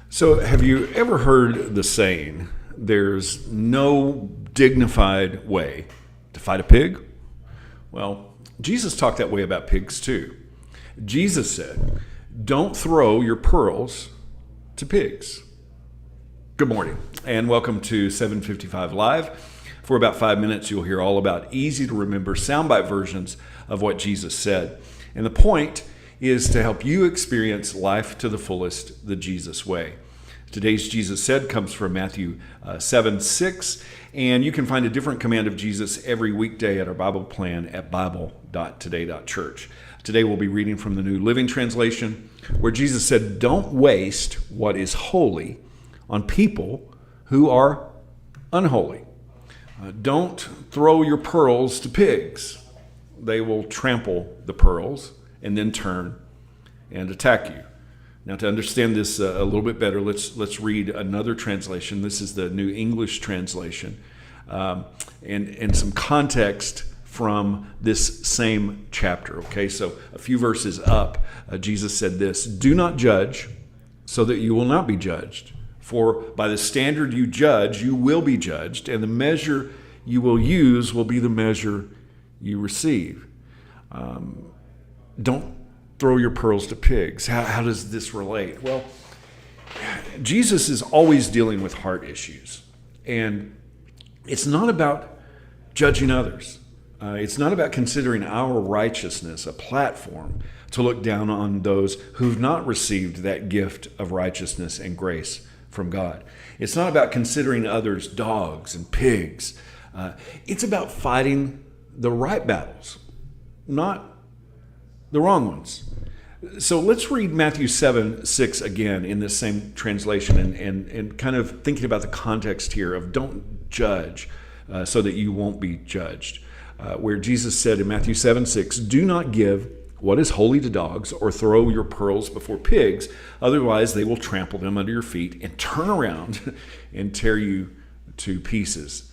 So, have you ever heard the saying, there's no dignified way to fight a pig? Well, Jesus talked that way about pigs too. Jesus said, don't throw your pearls to pigs. Good morning, and welcome to 755 Live. For about 5 minutes, you'll hear all about easy to remember soundbite versions of what Jesus said. And the point is to help you experience life to the fullest, the Jesus way. Today's Jesus said comes from Matthew 7:6, and you can find a different command of Jesus every weekday at our Bible plan at bible.today.church. Today we'll be reading from the New Living Translation, where Jesus said, don't waste what is holy on people who are unholy. Don't throw your pearls to pigs. They will trample the pearls and then turn and attack you. Now, to understand this a little bit better, let's read another translation. This is the New English Translation, and some context from this same chapter. Okay, so a few verses up, Jesus said this: "Do not judge, so that you will not be judged. For by the standard you judge, you will be judged, and the measure you will use will be the measure you receive." Don't throw your pearls to pigs. How does this relate? Well, Jesus is always dealing with heart issues. And it's not about judging others. It's not about considering our righteousness a platform to look down on those who've not received that gift of righteousness and grace from God. It's not about considering others dogs and pigs. It's about fighting the right battles, not the wrong ones. So let's read Matthew 7:6 again in this same translation and kind of thinking about the context here of don't judge so that you won't be judged. Where Jesus said in Matthew 7:6, do not give what is holy to dogs or throw your pearls before pigs, otherwise they will trample them under your feet and turn around and tear you to pieces.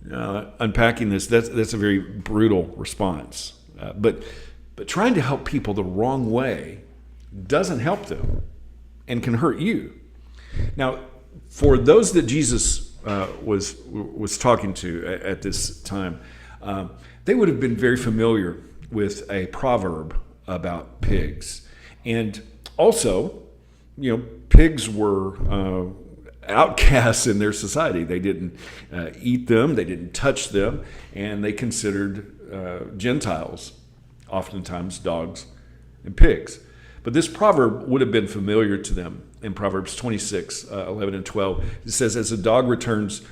Unpacking this, that's a very brutal response. But trying to help people the wrong way doesn't help them and can hurt you. Now, for those that Jesus was talking to at this time, they would have been very familiar with a proverb about pigs. And also, pigs were outcasts in their society. They didn't eat them, they didn't touch them, and they considered Gentiles oftentimes dogs and pigs. But this proverb would have been familiar to them. In Proverbs 26, 11 and 12, it says, as a dog returns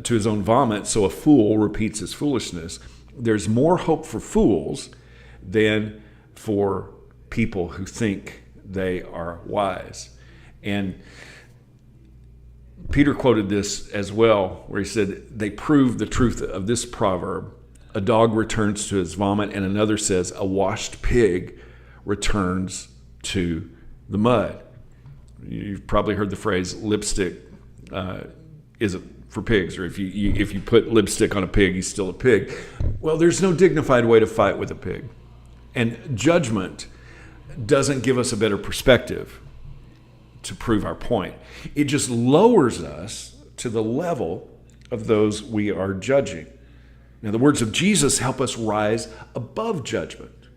to his own vomit, so a fool repeats his foolishness. There's more hope for fools than for people who think they are wise. And Peter quoted this as well, where he said, they prove the truth of this proverb. A dog returns to his vomit, and another says, a washed pig returns to the mud. You've probably heard the phrase, lipstick isn't for pigs, or if you put lipstick on a pig, he's still a pig. Well, there's no dignified way to fight with a pig. And judgment doesn't give us a better perspective to prove our point. It just lowers us to the level of those we are judging. Now, the words of Jesus help us rise above judgment,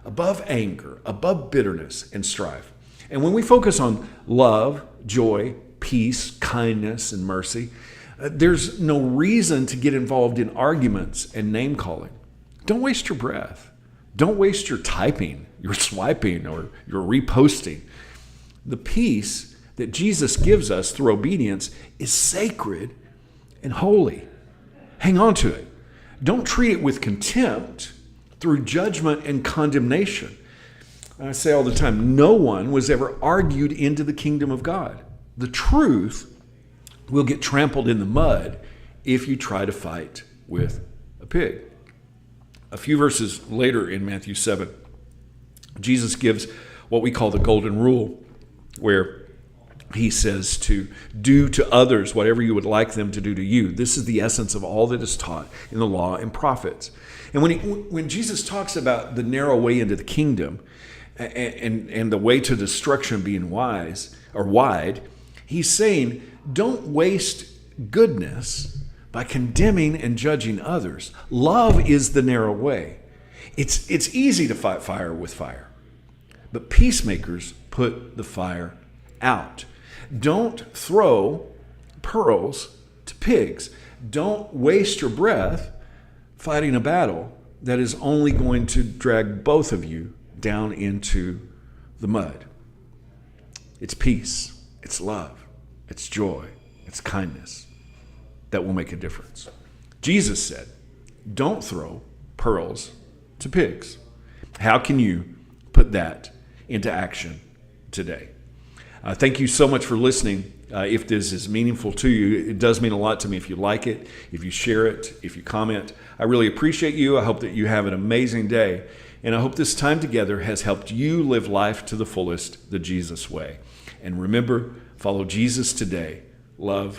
above anger, above bitterness and strife. And when we focus on love, joy, peace, kindness, and mercy, there's no reason to get involved in arguments and name-calling. Don't waste your breath. Don't waste your typing, your swiping, or your reposting. The peace that Jesus gives us through obedience is sacred and holy. Hang on to it. Don't treat it with contempt through judgment and condemnation. I say all the time, no one was ever argued into the kingdom of God. The truth will get trampled in the mud if you try to fight with a pig. A few verses later in Matthew 7, Jesus gives what we call the golden rule, where he says to do to others whatever you would like them to do to you. This is the essence of all that is taught in the law and prophets. And when Jesus talks about the narrow way into the kingdom and the way to destruction being wise, or wide. He's saying, don't waste goodness by condemning and judging others. Love is the narrow way. It's easy to fight fire with fire, but peacemakers put the fire out. Don't throw pearls to pigs. Don't waste your breath fighting a battle that is only going to drag both of you down into the mud. It's peace, it's love, it's joy, it's kindness that will make a difference. Jesus said, don't throw pearls to pigs. How can you put that into action today? Thank you so much for listening. If this is meaningful to you, it does mean a lot to me if you like it, if you share it, if you comment. I really appreciate you. I hope that you have an amazing day. And I hope this time together has helped you live life to the fullest, the Jesus way. And remember, follow Jesus today. Love